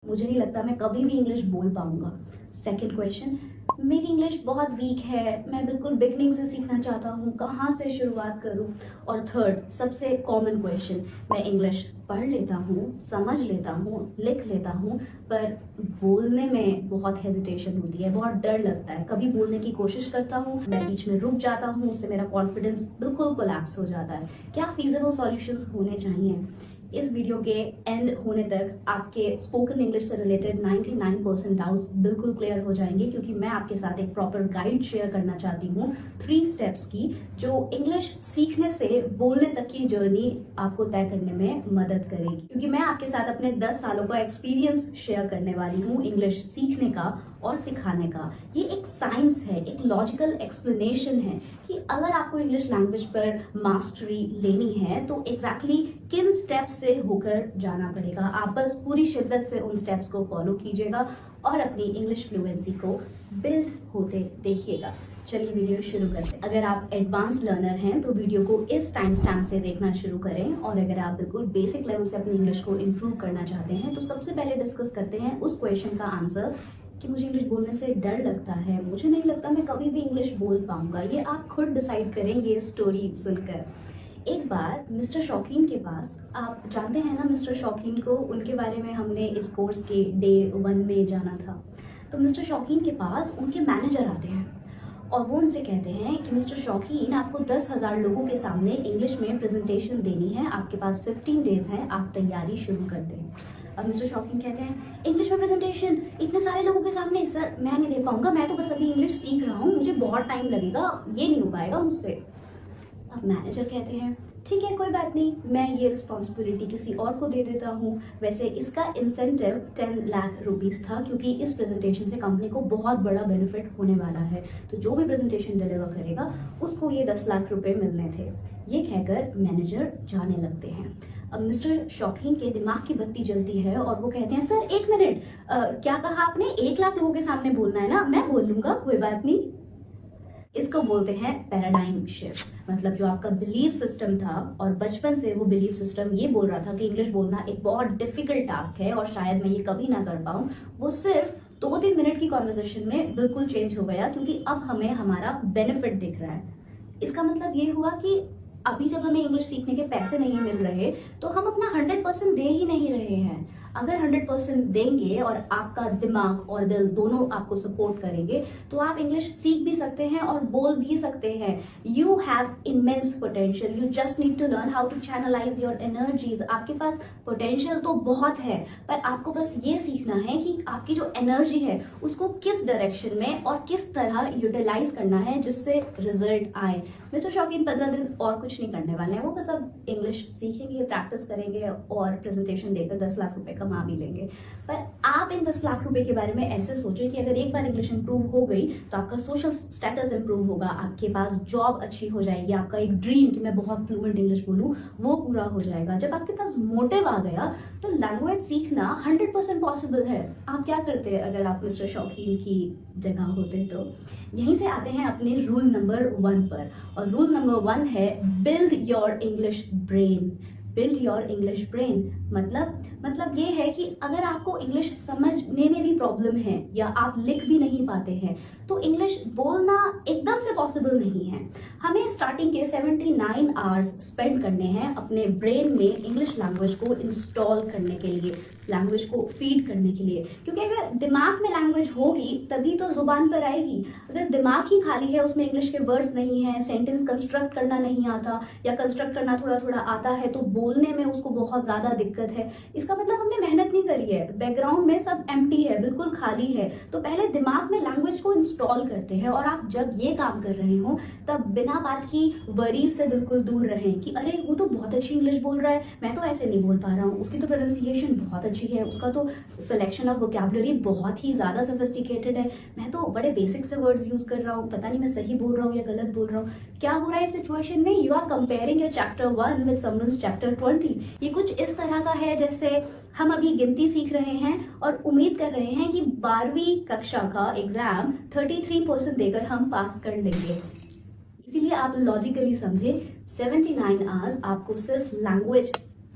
मुझे नहीं लगता मैं कभी भी इंग्लिश बोल पाऊंगा। सेकंड क्वेश्चन, मेरी इंग्लिश बहुत वीक है, मैं बिल्कुल बिगनिंग से सीखना चाहता हूँ, कहाँ से शुरुआत करूँ। और थर्ड सबसे कॉमन क्वेश्चन, मैं इंग्लिश पढ़ लेता हूँ, समझ लेता हूँ, लिख लेता हूँ, पर बोलने में बहुत हेजिटेशन होती है, बहुत डर लगता है। कभी बोलने की कोशिश करता हूँ, मैं बीच में रुक जाता हूँ, उससे मेरा कॉन्फिडेंस बिल्कुल कोलैप्स हो जाता है। क्या फीजिबल सॉल्यूशंस होने चाहिए? इस वीडियो के एंड होने तक आपके स्पोकन इंग्लिश से रिलेटेड 99% डाउट्स बिल्कुल क्लियर हो जाएंगे, क्योंकि मैं आपके साथ एक प्रॉपर गाइड शेयर करना चाहती हूँ 3 स्टेप्स की, जो इंग्लिश सीखने से बोलने तक की जर्नी आपको तय करने में मदद करेगी। क्योंकि मैं आपके साथ अपने 10 सालों का एक्सपीरियंस शेयर करने वाली हूँ इंग्लिश सीखने का और सिखाने का। ये एक साइंस है, एक लॉजिकल एक्सप्लेनेशन है कि अगर आपको इंग्लिश लैंग्वेज पर मास्टरी लेनी है तो एग्जैक्टली किन स्टेप्स से होकर जाना पड़ेगा। आप बस पूरी शिद्दत से उन स्टेप्स को फॉलो कीजिएगा और अपनी इंग्लिश फ्लुएंसी को बिल्ड होते देखिएगा। चलिए वीडियो शुरू करते हैं। अगर आप एडवांस लर्नर हैं तो वीडियो को इस टाइम स्टैम्प से देखना शुरू करें, और अगर आप बिल्कुल बेसिक लेवल से अपनी इंग्लिश को इम्प्रूव करना चाहते हैं तो सबसे पहले डिस्कस करते हैं उस क्वेश्चन का आंसर कि मुझे इंग्लिश बोलने से डर लगता है, मुझे नहीं लगता मैं कभी भी इंग्लिश बोल पाऊंगा। ये आप खुद डिसाइड करें ये स्टोरी सुनकर। एक बार मिस्टर शौकीन के पास, आप जानते हैं ना मिस्टर शौकीन को, उनके बारे में हमने इस कोर्स के डे 1 में जाना था। तो मिस्टर शौकीन के पास उनके मैनेजर आते हैं और वो उनसे कहते हैं कि मिस्टर शौकीन, आपको 10,000 लोगों के सामने इंग्लिश में प्रेजेंटेशन देनी है, आपके पास 15 डेज हैं, आप तैयारी शुरू कर दें। अब मिस्टर शौकीन कहते हैं, इंग्लिश में प्रेजेंटेशन इतने सारे लोगों के सामने? सर मैं नहीं दे पाऊंगा, मैं तो बस अभी इंग्लिश सीख रहा हूँ, मुझे बहुत टाइम लगेगा, ये नहीं हो पाएगा मुझसे। अब मैनेजर कहते हैं, ठीक है कोई बात नहीं, मैं ये रिस्पॉन्सिबिलिटी किसी और को दे देता हूँ। वैसे इसका इंसेंटिव 10 लाख रुपीस था, क्योंकि इस प्रेजेंटेशन से कंपनी को बहुत बड़ा बेनिफिट होने वाला है, तो जो भी प्रेजेंटेशन डिलीवर करेगा उसको ये 10 लाख रुपए मिलने थे। ये कहकर मैनेजर जाने लगते हैं। अब मिस्टर शौकीन के दिमाग की बत्ती जलती है और वो कहते हैं, सर 1 मिनट, क्या कहा आपने? 1 लाख लोगों के सामने बोलना है ना? मैं बोल लूंगा, कोई बात नहीं। इसको बोलते हैं पैराडाइम शिफ्ट। मतलब जो आपका बिलीफ सिस्टम था, और बचपन से वो बिलीफ सिस्टम ये बोल रहा था कि इंग्लिश बोलना एक बहुत डिफिकल्ट टास्क है और शायद मैं ये कभी ना कर पाऊं, वो सिर्फ 2-3 मिनट की कॉन्वर्सेशन में बिल्कुल चेंज हो गया, क्योंकि अब हमें हमारा बेनिफिट दिख रहा है। इसका मतलब ये हुआ कि अभी जब हमें इंग्लिश सीखने के पैसे नहीं मिल रहे तो हम अपना 100% दे ही नहीं रहे हैं। अगर 100% देंगे और आपका दिमाग और दिल दोनों आपको सपोर्ट करेंगे तो आप इंग्लिश सीख भी सकते हैं और बोल भी सकते हैं। You have immense potential, you just need to learn how to channelize your energies. आपके पास पोटेंशियल तो बहुत है, पर आपको बस ये सीखना है कि आपकी जो एनर्जी है उसको किस डायरेक्शन में और किस तरह यूटिलाइज करना है जिससे रिजल्ट आए। मिस्टर शौकीन 15 दिन और कुछ नहीं करने वाले हैं, वो बस अब इंग्लिश सीखेंगे, प्रैक्टिस करेंगे और प्रेजेंटेशन देकर 10 लाख रुपए कमा भी लेंगे। पर आप इन 10 लाख रुपए के बारे में ऐसे सोचें कि अगर एक बार इंग्लिश इंप्रूव हो गई तो आपका सोशल स्टेटस इंप्रूव होगा, आपके पास जॉब अच्छी हो जाएगी, आपका एक ड्रीम कि मैं बहुत फ्लुएंट इंग्लिश बोलूं वो पूरा हो जाएगा। जब आपके पास मोटिव आ गया तो लैंग्वेज सीखना 100% पॉसिबल है। आप क्या करते हैं अगर आप मिस्टर शौकीन की जगह होते? तो यहीं से आते हैं अपने रूल नंबर 1 पर, और रूल नंबर 1 है build your English brain. Build your English brain मतलब ये है कि अगर आपको इंग्लिश समझने में भी प्रॉब्लम है या आप लिख भी नहीं पाते हैं तो इंग्लिश बोलना एकदम से पॉसिबल नहीं है। हमें स्टार्टिंग के 79 आवर्स स्पेंड करने हैं अपने ब्रेन में इंग्लिश लैंग्वेज को इंस्टॉल करने के लिए, लैंग्वेज को फीड करने के लिए। क्योंकि अगर दिमाग में लैंग्वेज होगी तभी तो जुबान पर आएगी। अगर दिमाग ही खाली है, उसमें इंग्लिश के वर्ड्स नहीं है, सेंटेंस कंस्ट्रक्ट करना नहीं आता या कंस्ट्रक्ट करना थोड़ा थोड़ा आता है तो बोलने में उसको बहुत ज्यादा दिक्कत है, इसका मतलब हमने मेहनत नहीं करी है, बैकग्राउंड में सब एम्प्टी है, बिल्कुल खाली है। तो पहले दिमाग में लैंग्वेज को इंस्टॉल करते हैं, और आप जब ये काम कर रहे हो तब बिना बात की वरी से बिल्कुल दूर रहें कि अरे वो तो बहुत अच्छी इंग्लिश बोल रहा है, मैं तो ऐसे नहीं बोल पा रहा हूँ, उसकी तो प्रोनाउंसिएशन बहुत अच्छी है, उसका तो सिलेक्शन ऑफ वोकैबुलरी बहुत ही ज्यादा सोफिस्टिकेटेड है, मैं तो बड़े बेसिक से वर्ड्स यूज कर रहा हूँ, पता नहीं मैं सही बोल रहा हूँ या गलत बोल रहा हूँ। क्या हो रहा है इस सिचुएशन में? You are comparing your chapter 1 with someone's chapter 20। ये कुछ इस तरह का है जैसे हम अभी गिनती सीख रहे हैं और उम्मीद कर रहे हैं कि 12वीं कक्षा का एग्जाम 33% देकर हम पास कर लेंगे। इसीलिए आप लॉजिकली समझे, 79 आवर्स आपको सिर्फ लैंग्वेज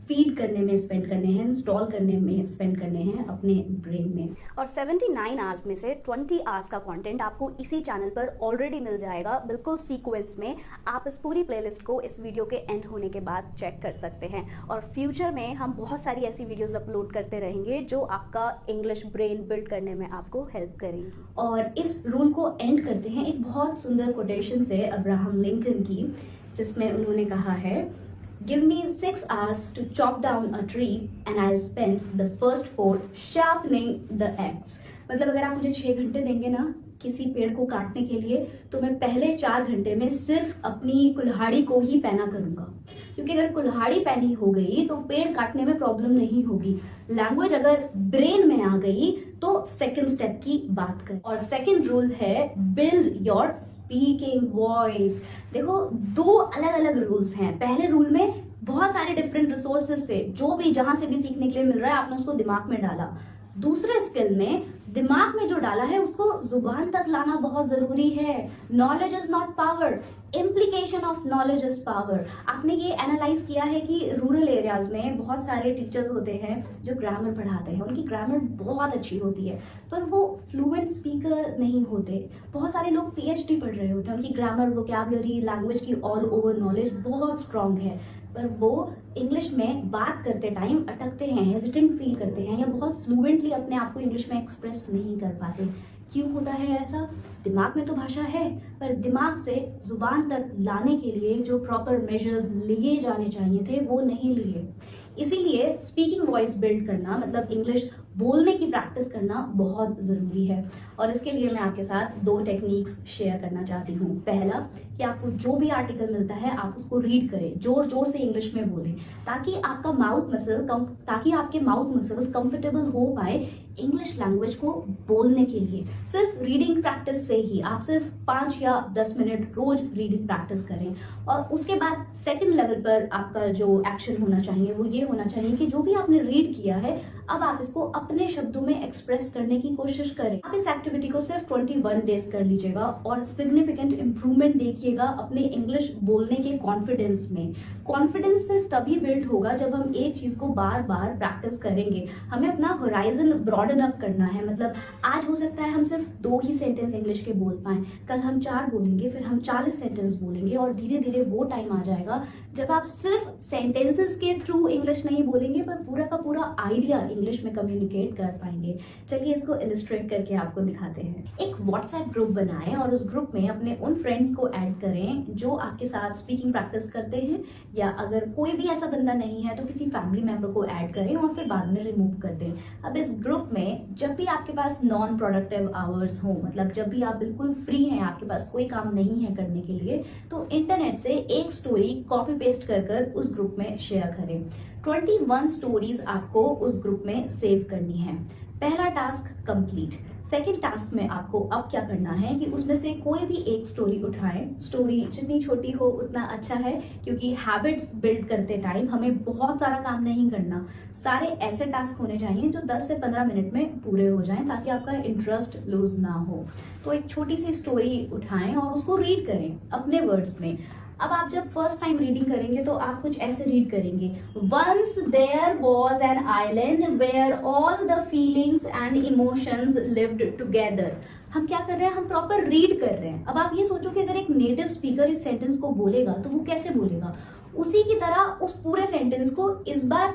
फीड करने में स्पेंड करने हैं, इंस्टॉल करने में स्पेंड करने हैं अपने ब्रेन में। और 79 आवर्स में से 20 आवर्स का कंटेंट आपको इसी चैनल पर ऑलरेडी मिल जाएगा, बिल्कुल सीक्वेंस में। आप इस पूरी प्लेलिस्ट को इस वीडियो के एंड होने के बाद चेक कर सकते हैं। और फ्यूचर में हम बहुत सारी ऐसी वीडियोस अपलोड करते रहेंगे जो आपका इंग्लिश ब्रेन बिल्ड करने में आपको हेल्प करेंगी। और इस रूल को एंड करते हैं एक बहुत सुंदर कोटेशन से अब्राहम लिंकन की, जिसमें उन्होंने कहा है, Give me 6 hours to chop down a tree and I'll spend the first 4 sharpening the axe। मतलब अगर आप मुझे 6 घंटे देंगे ना किसी पेड़ को काटने के लिए, तो मैं पहले 4 घंटे में सिर्फ अपनी कुल्हाड़ी को ही पैना करूंगा, क्योंकि अगर कुल्हाड़ी पैनी हो गई तो पेड़ काटने में प्रॉब्लम नहीं होगी। लैंग्वेज अगर ब्रेन में आ गई तो सेकंड स्टेप की बात करें। और सेकंड रूल है बिल्ड योर स्पीकिंग वॉइस। देखो, 2 अलग अलग रूल्स हैं। पहले रूल में बहुत सारे डिफरेंट रिसोर्सेज से, जो भी जहां से भी सीखने के लिए मिल रहा है आपने उसको दिमाग में डाला। दूसरे स्किल में दिमाग में जो डाला है उसको जुबान तक लाना बहुत जरूरी है। Knowledge is not power, implication of knowledge is power. आपने ये एनालाइज किया है कि रूरल एरियाज में बहुत सारे टीचर्स होते हैं जो ग्रामर पढ़ाते हैं, उनकी ग्रामर बहुत अच्छी होती है पर वो फ्लुएंट स्पीकर नहीं होते। बहुत सारे लोग पीएचडी पढ़ रहे होते हैं, उनकी ग्रामर, वोकैबुलरी, लैंग्वेज की ऑल ओवर नॉलेज बहुत स्ट्रांग है, पर वो इंग्लिश में बात करते टाइम अटकते हैं, हेजिटेंट फील करते हैं, या बहुत फ्लुएंटली अपने आप को इंग्लिश में एक्सप्रेस नहीं कर पाते। क्यों होता है ऐसा? दिमाग में तो भाषा है, पर दिमाग से जुबान तक लाने के लिए जो प्रॉपर मेजर्स लिए जाने चाहिए थे वो नहीं लिए। इसीलिए स्पीकिंग वॉइस बिल्ड करना, मतलब इंग्लिश बोलने की प्रैक्टिस करना बहुत ज़रूरी है। और इसके लिए मैं आपके साथ 2 टेक्निक्स शेयर करना चाहती हूँ। पहला, कि आपको जो भी आर्टिकल मिलता है आप उसको रीड करें, जोर जोर से इंग्लिश में बोलें, ताकि आपके माउथ मसल्स कंफर्टेबल हो पाए इंग्लिश लैंग्वेज को बोलने के लिए। सिर्फ रीडिंग प्रैक्टिस से ही आप सिर्फ 5 या 10 मिनट रोज रीडिंग प्रैक्टिस करें। और उसके बाद सेकंड लेवल पर आपका जो एक्शन होना चाहिए वो ये होना चाहिए कि जो भी आपने रीड किया है अब आप इसको अपने शब्दों में एक्सप्रेस करने की कोशिश करें। आप इस एक्टिविटी को सिर्फ 21 डेज कर लीजिएगा और सिग्निफिकेंट इंप्रूवमेंट देखिएगा अपने इंग्लिश बोलने के कॉन्फिडेंस में। कॉन्फिडेंस सिर्फ तभी बिल्ड होगा जब हम एक चीज को बार बार प्रैक्टिस करेंगे। हमें अपना होराइजन ब्रॉडन अप करना है। मतलब आज हो सकता है हम सिर्फ 2 ही सेंटेंस इंग्लिश के बोल पाए, कल हम 4 बोलेंगे, फिर हम 40 सेंटेंस बोलेंगे, और धीरे धीरे वो टाइम आ जाएगा जब आप सिर्फ सेंटेंसेस के थ्रू इंग्लिश नहीं बोलेंगे पर पूरा का पूरा आइडिया इंग्लिश में कम्युनिकेट कर पाएंगे। चलिए इसको इलिस्ट्रेट करके आपको दिखाते हैं। एक व्हाट्सएप ग्रुप बनाएं और उस ग्रुप में अपने उन फ्रेंड्स को ऐड करें जो आपके साथ स्पीकिंग प्रैक्टिस करते हैं, या अगर कोई भी ऐसा बंदा नहीं है तो किसी फैमिली मेंबर को ऐड करें और फिर बाद में रिमूव कर दें। अब इस ग्रुप में जब भी आपके पास नॉन प्रोडक्टिव आवर्स हो, मतलब जब भी आप बिल्कुल फ्री हैं, आपके पास कोई काम नहीं है करने के लिए, तो इंटरनेट से एक स्टोरी कॉपी पेस्ट कर उस ग्रुप में शेयर करें। 21 स्टोरीज आपको उस ग्रुप में सेव करनी है। पहला टास्क कंप्लीट। सेकंड टास्क में आपको अब क्या करना है कि उसमें से कोई भी एक स्टोरी उठाएं। स्टोरी जितनी छोटी हो उतना अच्छा है, क्योंकि हैबिट्स बिल्ड करते टाइम हमें बहुत सारा काम नहीं करना। सारे ऐसे टास्क होने चाहिए जो 10 से 15 मिनट में पूरे हो जाएं, ताकि आपका इंटरेस्ट लूज ना हो। तो एक छोटी सी स्टोरी उठाएं और उसको रीड करें अपने वर्ड्स में। अब आप जब फर्स्ट टाइम रीडिंग करेंगे तो आप कुछ ऐसे रीड करेंगे, once there was an island where all the feelings and emotions lived together. हम क्या कर रहे हैं? हम प्रॉपर रीड कर रहे हैं। अब आप ये सोचो कि अगर एक नेटिव स्पीकर इस सेंटेंस को बोलेगा तो वो कैसे बोलेगा। उसी की तरह उस पूरे सेंटेंस को इस बार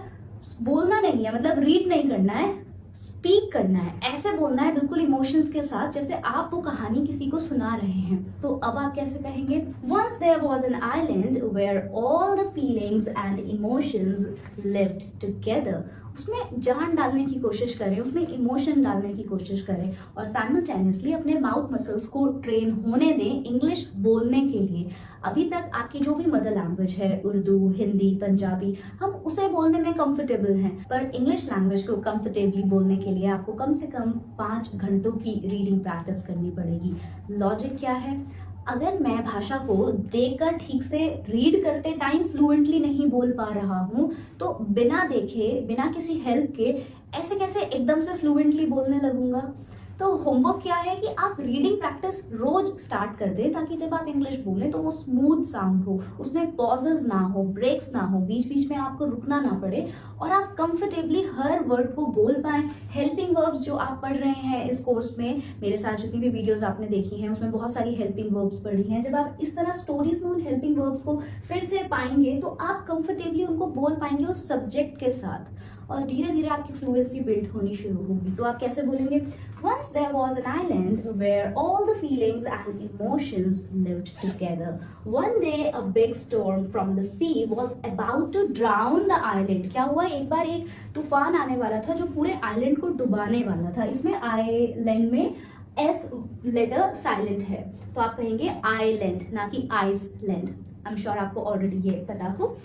बोलना नहीं है, मतलब रीड नहीं करना है, स्पीक करना है। ऐसे बोलना है बिल्कुल इमोशंस के साथ, जैसे आप वो कहानी किसी को सुना रहे हैं। तो अब आप कैसे कहेंगे? Once there was an island where all the feelings and emotions lived together. उसमें जान डालने की कोशिश करें, उसमें इमोशन डालने की कोशिश करें, और साइमल्टेनियसली अपने माउथ मसल्स को ट्रेन होने दें इंग्लिश बोलने के लिए। अभी तक आपकी जो भी मदर लैंग्वेज है, उर्दू, हिंदी, पंजाबी, हम उसे बोलने में कंफर्टेबल हैं, पर इंग्लिश लैंग्वेज को कंफर्टेबली बोलने के लिए आपको कम से कम 5 घंटों की रीडिंग प्रैक्टिस करनी पड़ेगी। लॉजिक क्या है? अगर मैं भाषा को देखकर ठीक से रीड करते टाइम फ्लुएंटली नहीं बोल पा रहा हूं, तो बिना देखे, बिना किसी हेल्प के ऐसे कैसे एकदम से फ्लुएंटली बोलने लगूंगा? तो होमवर्क क्या है कि आप रीडिंग प्रैक्टिस रोज स्टार्ट कर दें, ताकि जब आप इंग्लिश बोलें तो वो स्मूथ साउंड हो, उसमें पॉजेज ना हो, ब्रेक्स ना हो, बीच बीच में आपको रुकना ना पड़े और आप कंफर्टेबली हर वर्ड को बोल पाएं। हेल्पिंग वर्ब्स जो आप पढ़ रहे हैं इस कोर्स में, मेरे साथ जितनी भी वीडियोस आपने देखी हैं उसमें बहुत सारी हेल्पिंग वर्ब्स पढ़ी हैं। जब आप इस तरह स्टोरीज में उन हेल्पिंग वर्ब्स को फिर से पाएंगे तो आप कंफर्टेबली उनको बोल पाएंगे उस सब्जेक्ट के साथ, और धीरे धीरे आपकी फ्लुएंसी बिल्ड होनी शुरू होगी। तो आप कैसे बोलेंगे? Once there was an island where all the feelings and emotions lived together. One day a big storm from the sea was about to drown the island. क्या हुआ? एक बार एक तूफान आने वाला था जो पूरे आइलैंड को डुबाने वाला था। इसमें आइलैंड में एस लेटर साइलेंट है, तो आप कहेंगे आइलैंड, ना कि आइसलैंड। आई एम श्योर आपको ऑलरेडी ये पता हो।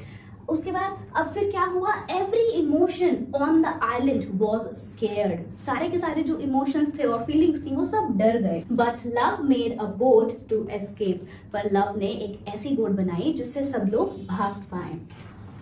उसके बाद अब फिर क्या हुआ? Every emotion on the island was scared. सारे के सारे जो इमोशंस थे और फीलिंग्स थी वो सब डर गए। But love made a boat to escape. पर लव ने एक ऐसी बोट बनाई जिससे सब लोग भाग पाए।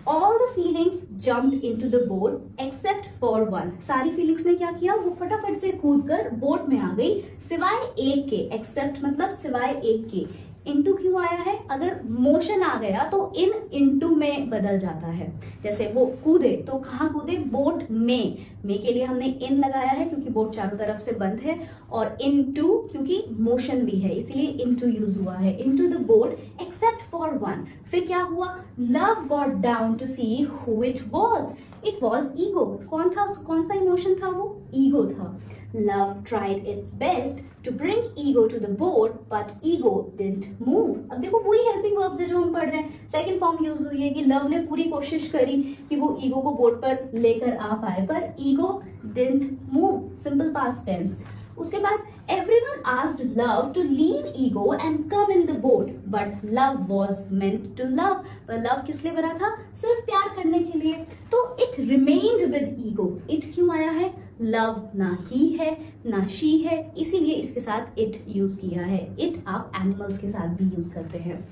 All the feelings jumped into the boat except for one. सारी फीलिंग्स ने क्या किया? वो फटाफट से कूदकर बोट में आ गई, सिवाय एक के। एक्सेप्ट मतलब सिवाय एक के। इनटू क्यों आया है? अगर मोशन आ गया तो इन इनटू में बदल जाता है। जैसे वो कूदे तो कहाँ कूदे? बोट में। के लिए हमने इन लगाया है क्योंकि बोट चारों तरफ से बंद है, और इनटू क्योंकि मोशन भी है, इसीलिए इनटू यूज हुआ है। Into the boat except for one. फिर क्या हुआ? Love got down to see who it was. It was ego. कौन था? कौन सा इमोशन था वो? ईगो था। Love tried its best to bring ego to the boat, but ego didn't move. अब देखो वही हेल्पिंग वर्ब्स है जो हम पढ़ रहे हैं, सेकंड फॉर्म यूज हुई है कि लव ने पूरी कोशिश करी कि वो ईगो को बोट पर लेकर आ पाए, पर ego didn't move, simple past tense. उसके बाद everyone asked love to leave ego and come in the boat, but love was meant to love. पर love किस लिए बना था? सिर्फ प्यार करने के लिए। तो it remained with ego. it क्यों आया है? love ना ही है ना she है, इसीलिए इसके साथ it यूज किया है। it आप एनिमल्स के साथ भी यूज करते हैं।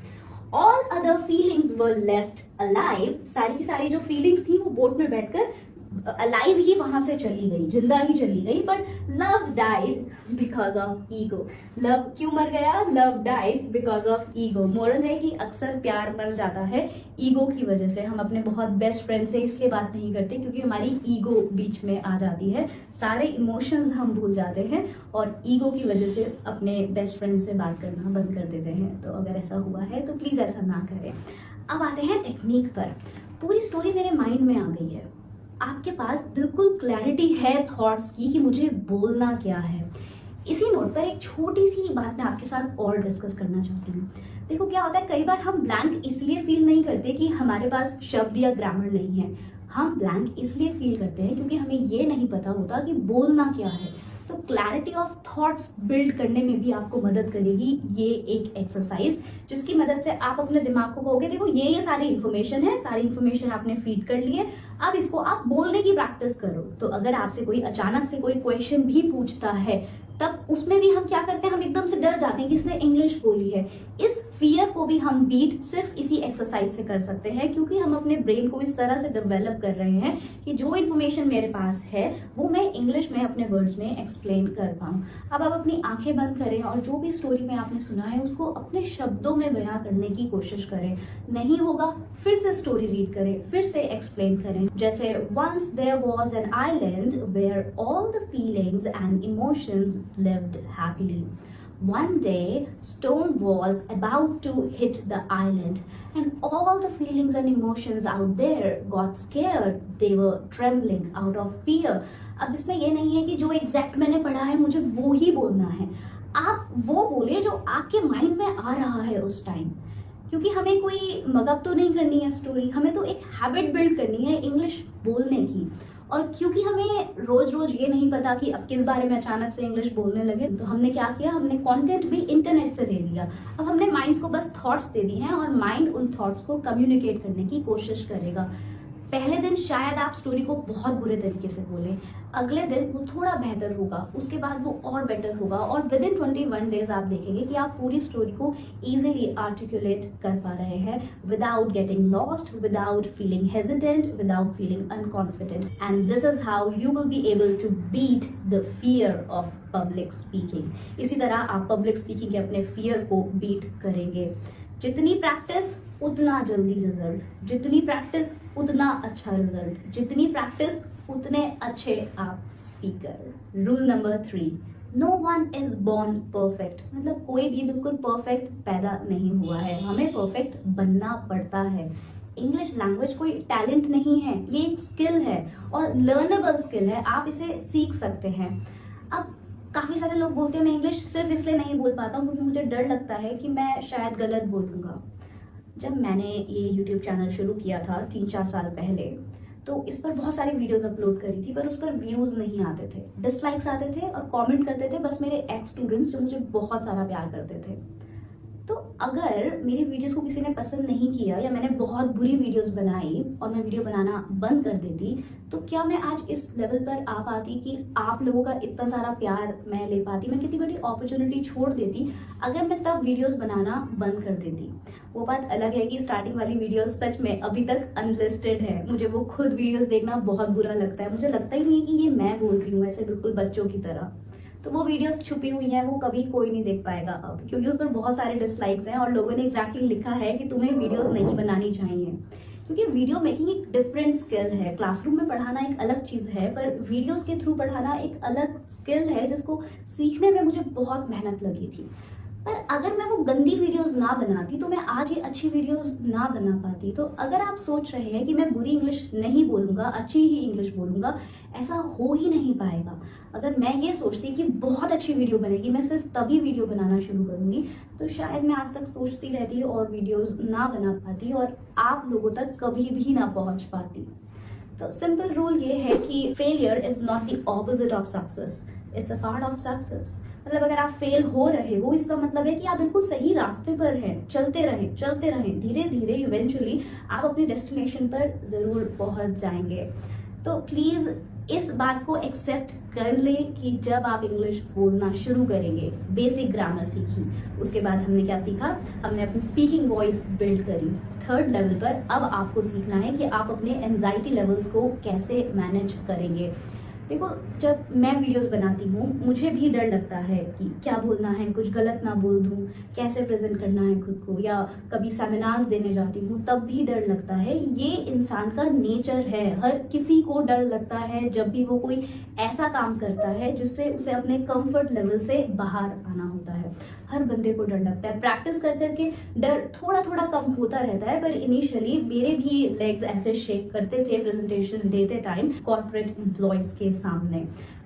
All other feelings were left alive. सारी की सारी जो फीलिंग्स थी वो बोट में बैठकर अलाइव ही वहां से चली गई, जिंदा ही चली गई। But love died because of ego. Love क्यों मर गया? Love died because of ego. Moral है कि अक्सर प्यार मर जाता है ईगो की वजह से। हम अपने बहुत बेस्ट फ्रेंड से इसलिए बात नहीं करते क्योंकि हमारी ईगो बीच में आ जाती है, सारे इमोशंस हम भूल जाते हैं और ईगो की वजह से अपने बेस्ट फ्रेंड से बात करना बंद कर देते हैं। तो अगर ऐसा हुआ है तो प्लीज ऐसा ना करें। अब आते हैं टेक्निक पर। पूरी स्टोरी मेरे माइंड में आ गई है, आपके पास बिल्कुल क्लैरिटी है थॉट्स की कि मुझे बोलना क्या है। इसी नोट पर एक छोटी सी बात मैं आपके साथ और डिस्कस करना चाहती हूँ। देखो क्या होता है, कई बार हम ब्लैंक इसलिए फील नहीं करते कि हमारे पास शब्द या ग्रामर नहीं है। हम ब्लैंक इसलिए फील करते हैं क्योंकि हमें ये नहीं पता होता कि बोलना क्या है। तो क्लैरिटी ऑफ थॉट्स बिल्ड करने में भी आपको मदद करेगी ये एक एक्सरसाइज, जिसकी मदद से आप अपने दिमाग को कहोगे देखो ये सारी इन्फॉर्मेशन है, सारी इन्फॉर्मेशन आपने फीड कर ली है, अब इसको आप बोलने की प्रैक्टिस करो। तो अगर आपसे कोई अचानक से कोई क्वेश्चन भी पूछता है तब उसमें भी हम क्या करते हैं, हम एकदम से डर जाते हैं कि इसने इंग्लिश बोली है। इस फियर को भी हम बीट सिर्फ इसी एक्सरसाइज से कर सकते हैं, क्योंकि हम अपने ब्रेन को इस तरह से डेवलप कर रहे हैं कि जो इन्फॉर्मेशन मेरे पास है वो मैं इंग्लिश में अपने वर्ड्स में एक्सप्लेन कर पाऊं। अब आप अपनी आंखें बंद करें और जो भी स्टोरी में आपने सुना है उसको अपने शब्दों में बयां करने की कोशिश करें। नहीं होगा फिर से स्टोरी रीड करें, फिर से एक्सप्लेन करें। जैसे once there was an island where all the feelings and emotions lived happily. One day, storm was about to hit the island, and all the feelings and emotions out there got scared. They were trembling out of fear. अब इसमें ये नहीं है कि जो exact मैंने पढ़ा है मुझे वो ही बोलना है। आप वो बोले जो आपके माइंड में आ रहा है उस टाइम, क्योंकि हमें कोई मगअप तो नहीं करनी है स्टोरी, हमें तो एक हैबिट बिल्ड करनी है इंग्लिश बोलने की। और क्योंकि हमें रोज रोज ये नहीं पता कि अब किस बारे में अचानक से इंग्लिश बोलने लगे, तो हमने क्या किया, हमने कंटेंट भी इंटरनेट से ले लिया। अब हमने माइंड्स को बस थॉट्स दे दी हैं और माइंड उन थॉट्स को कम्युनिकेट करने की कोशिश करेगा। पहले दिन शायद आप स्टोरी को बहुत बुरे तरीके से बोलें, अगले दिन वो थोड़ा बेहतर होगा, उसके बाद वो और बेटर होगा, और विद इन 21 डेज आप देखेंगे कि आप पूरी स्टोरी को इजीली आर्टिकुलेट कर पा रहे हैं without getting lost, without feeling hesitant, without feeling unconfident, and this is how you will be able to beat the fear of public speaking. इसी तरह आप पब्लिक स्पीकिंग के अपने फियर को बीट करेंगे। जितनी प्रैक्टिस उतना जल्दी रिजल्ट, जितनी प्रैक्टिस उतना अच्छा रिजल्ट, जितनी प्रैक्टिस उतने अच्छे आप speaker. Rule number 3, no one is born perfect. मतलब कोई भी बिल्कुल परफेक्ट पैदा नहीं हुआ है, हमें परफेक्ट बनना पड़ता है। इंग्लिश लैंग्वेज कोई टैलेंट नहीं है, ये एक स्किल है और लर्नेबल स्किल है, आप इसे सीख सकते हैं। अब काफ़ी सारे लोग बोलते हैं मैं इंग्लिश सिर्फ इसलिए नहीं बोल पाता हूँ क्योंकि मुझे डर लगता है कि मैं शायद गलत बोलूँगा। जब मैंने ये YouTube चैनल शुरू किया था 3-4 साल पहले, तो इस पर बहुत सारी वीडियोस अपलोड करी थी, पर उस पर व्यूज़ नहीं आते थे, डिसलाइक्स आते थे और कमेंट करते थे बस मेरे एक्स स्टूडेंट्स जो मुझे बहुत सारा प्यार करते थे। तो अगर मेरी वीडियोस को किसी ने पसंद नहीं किया या मैंने बहुत बुरी वीडियोस बनाई और मैं वीडियो बनाना बंद कर देती, तो क्या मैं आज इस लेवल पर आ पाती कि आप लोगों का इतना सारा प्यार मैं ले पाती? मैं कितनी बड़ी अपॉर्चुनिटी छोड़ देती अगर मैं तब वीडियोस बनाना बंद कर देती। वो बात अलग है कि स्टार्टिंग वाली वीडियोस सच में अभी तक अनलिस्टेड है, मुझे वो खुद वीडियोस देखना बहुत बुरा लगता है, मुझे लगता ही नहीं कि ये मैं बोल रही हूँ ऐसे बिल्कुल बच्चों की तरह। तो वो वीडियोस छुपी हुई हैं, वो कभी कोई नहीं देख पाएगा अब, क्योंकि उस पर बहुत सारे डिसलाइक्स हैं और लोगों ने एग्जैक्टली लिखा है कि तुम्हें वीडियोस नहीं बनानी चाहिए। क्योंकि वीडियो मेकिंग एक डिफरेंट स्किल है। क्लासरूम में पढ़ाना एक अलग चीज़ है, पर वीडियोस के थ्रू पढ़ाना एक अलग स्किल है जिसको सीखने में मुझे बहुत मेहनत लगी थी। पर अगर मैं वो गंदी वीडियोस ना बनाती तो मैं आज ये अच्छी वीडियोस ना बना पाती। तो अगर आप सोच रहे हैं कि मैं बुरी इंग्लिश नहीं बोलूँगा, अच्छी ही इंग्लिश बोलूँगा, ऐसा हो ही नहीं पाएगा। अगर मैं ये सोचती कि बहुत अच्छी वीडियो बनेगी, मैं सिर्फ तभी वीडियो बनाना शुरू करूँगी, तो शायद मैं आज तक सोचती रहती और वीडियोस ना बना पाती और आप लोगों तक कभी भी ना पहुँच पाती। तो सिंपल रूल ये है कि failure is not the opposite of success, it's a part of success. मतलब अगर आप फेल हो रहे हो, इसका मतलब है कि आप बिल्कुल सही रास्ते पर हैं। चलते रहें, धीरे धीरे इवेंचुअली आप अपनी डेस्टिनेशन पर जरूर पहुंच जाएंगे। तो प्लीज इस बात को एक्सेप्ट कर ले कि जब आप इंग्लिश बोलना शुरू करेंगे, बेसिक ग्रामर सीखी, उसके बाद हमने क्या सीखा, हमने अपनी स्पीकिंग वॉइस बिल्ड करी। 3rd लेवल पर अब आपको सीखना है कि आप अपने एंजाइटी लेवल्स को कैसे मैनेज करेंगे। देखो, जब मैं वीडियोस बनाती हूँ मुझे भी डर लगता है कि क्या बोलना है, कुछ गलत ना बोल दूँ, कैसे प्रेजेंट करना है खुद को, या कभी सेमिनार्स देने जाती हूँ तब भी डर लगता है। ये इंसान का नेचर है, हर किसी को डर लगता है जब भी वो कोई ऐसा काम करता है जिससे उसे अपने कंफर्ट लेवल से बाहर आना होता है। हर बंदे को डर लगता है। प्रैक्टिस कर करके डर थोड़ा थोड़ा कम होता रहता है, पर इनिशियली मेरे भी लेग्स ऐसे शेक करते थे प्रेजेंटेशन देते टाइम कॉर्पोरेट एम्प्लॉयज के सामने।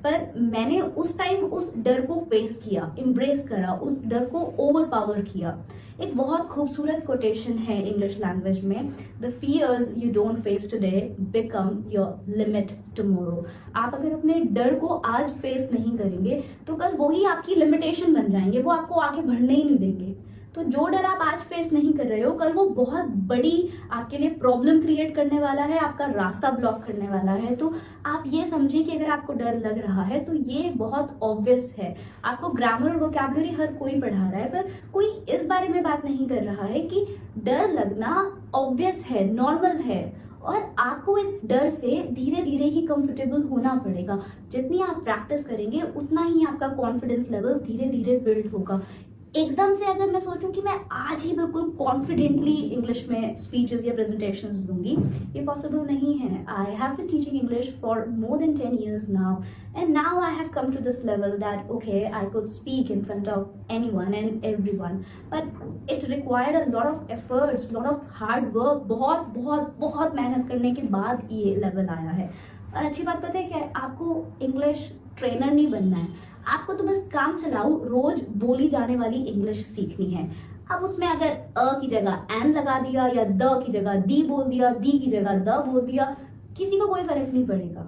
पर मैंने उस टाइम उस डर को फेस किया, एम्ब्रेस करा, उस डर को ओवर पावर किया। एक बहुत खूबसूरत कोटेशन है इंग्लिश लैंग्वेज में, the fears you don't face today become your limit tomorrow. आप अगर अपने डर को आज फेस नहीं करेंगे तो कल वही आपकी लिमिटेशन बन जाएंगे, वो आपको आगे बढ़ने ही नहीं देंगे। तो जो डर आप आज फेस नहीं कर रहे हो, कल वो बहुत बड़ी आपके लिए प्रॉब्लम क्रिएट करने वाला है, आपका रास्ता ब्लॉक करने वाला है। तो आप ये समझिए कि अगर आपको डर लग रहा है तो ये बहुत ऑब्वियस है। आपको ग्रामर और वोकैबुलरी हर कोई पढ़ा रहा है, पर कोई इस बारे में बात नहीं कर रहा है कि डर लगना ऑब्वियस है, नॉर्मल है, और आपको इस डर से धीरे धीरे ही कंफर्टेबल होना पड़ेगा। जितनी आप प्रैक्टिस करेंगे उतना ही आपका कॉन्फिडेंस लेवल धीरे धीरे बिल्ड होगा। एकदम से अगर मैं सोचूं कि मैं आज ही बिल्कुल कॉन्फिडेंटली इंग्लिश में स्पीचेस या प्रेजेंटेशंस दूंगी, ये पॉसिबल नहीं है। I have been teaching English for more than 10 years now, and now I have come to this level that okay I could speak in front of anyone and everyone, but it required a lot of efforts, lot of hard work. बहुत बहुत बहुत मेहनत करने के बाद ये level आया है। और अच्छी बात पता है क्या है, आपको इंग्लिश ट्रेनर नहीं बनना है, आपको तो बस काम चलाओ रोज बोली जाने वाली इंग्लिश सीखनी है। अब उसमें अगर अ की जगह एन लगा दिया या द की जगह दी बोल दिया, दी की जगह द बोल दिया, किसी को कोई फर्क नहीं पड़ेगा।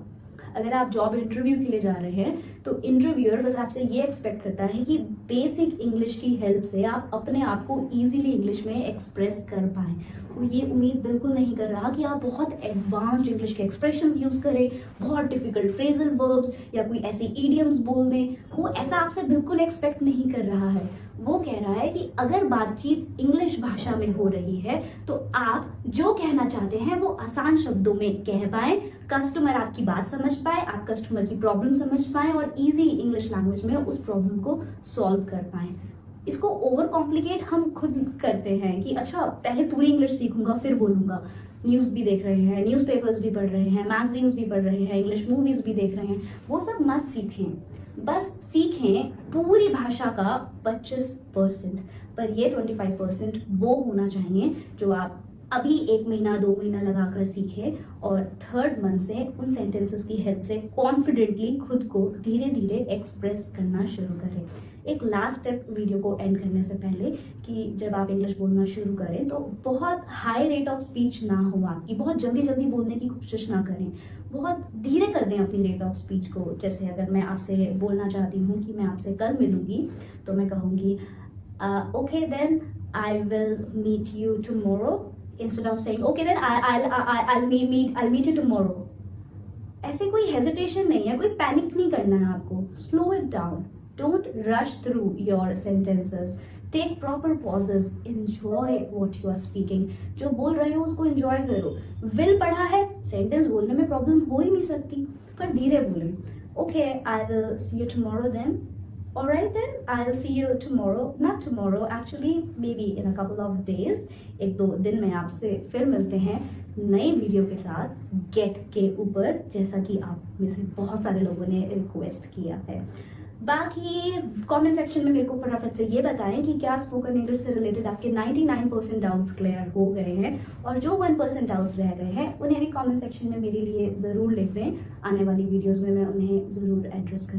अगर आप जॉब इंटरव्यू के लिए जा रहे हैं तो इंटरव्यूअर बस आपसे ये एक्सपेक्ट करता है कि बेसिक इंग्लिश की हेल्प से आप अपने आप को ईजिली इंग्लिश में एक्सप्रेस कर पाएं। वो ये उम्मीद बिल्कुल नहीं कर रहा कि आप बहुत एडवांस्ड इंग्लिश के एक्सप्रेशंस यूज करें, बहुत डिफिकल्ट फ्रेजल वर्ब्स या कोई ऐसे इडियम्स बोल दें। वो ऐसा आपसे बिल्कुल एक्सपेक्ट नहीं कर रहा है। वो कह रहा है कि अगर बातचीत इंग्लिश भाषा में हो रही है तो आप जो कहना चाहते हैं वो आसान शब्दों में कह पाएं, कस्टमर आपकी बात समझ पाए, आप कस्टमर की प्रॉब्लम समझ पाएं और इजी इंग्लिश लैंग्वेज में उस प्रॉब्लम को सॉल्व कर पाएं। इसको ओवर कॉम्प्लिकेट हम खुद करते हैं कि अच्छा पहले पूरी इंग्लिश सीखूंगा फिर बोलूंगा। न्यूज़ भी देख रहे हैं, न्यूज़पेपर्स भी पढ़ रहे हैं, मैगजीन्स भी पढ़ रहे हैं, इंग्लिश मूवीज भी देख रहे हैं, वो सब मत सीखें। बस सीखें पूरी भाषा का 25%, पर ये 25% वो होना चाहिए जो आप अभी 1 महीना 2 महीना लगाकर सीखें और 3rd मंथ से उन सेंटेंसेस की हेल्प से कॉन्फिडेंटली खुद को धीरे धीरे एक्सप्रेस करना शुरू करें। एक लास्ट स्टेप वीडियो को एंड करने से पहले कि जब आप इंग्लिश बोलना शुरू करें तो बहुत हाई रेट ऑफ स्पीच ना हो आपकी, बहुत जल्दी जल्दी बोलने की कोशिश ना करें, बहुत धीरे कर दें अपनी रेट ऑफ स्पीच को। जैसे अगर मैं आपसे बोलना चाहती हूँ कि मैं आपसे कल मिलूंगी तो मैं कहूँगी okay then I will meet you tomorrow, instead of saying okay then I'll meet you tomorrow। ऐसे कोई हेजिटेशन नहीं है, कोई पैनिक नहीं करना है आपको। Slow it down, don't rush through your sentences, take proper pauses, enjoy what you are speaking. जो बोल रहे हो उसको एंजॉय करो। विल पढ़ा है, सेंटेंस बोलने में प्रॉब्लम हो ही नहीं सकती, पर धीरे बोलें। Okay I will see you tomorrow then, alright then I'll see you tomorrow, not tomorrow actually maybe in a couple of days। 1-2 दिन में आपसे फिर मिलते हैं नई वीडियो के साथ गेट के ऊपर, जैसा कि आप में से बहुत सारे लोगों ने रिक्वेस्ट किया है। बाकी कमेंट सेक्शन में मेरे को फटाफट से ये बताएं कि क्या स्पोकन इंग्लिश से रिलेटेड आपके 99% डाउट्स क्लियर हो गए हैं, और जो 1% डाउट्स रह गए हैं उन्हें भी कमेंट सेक्शन में मेरे लिए ज़रूर लिख दें। आने वाली वीडियोज़ में मैं उन्हें ज़रूर एड्रेस करूँ।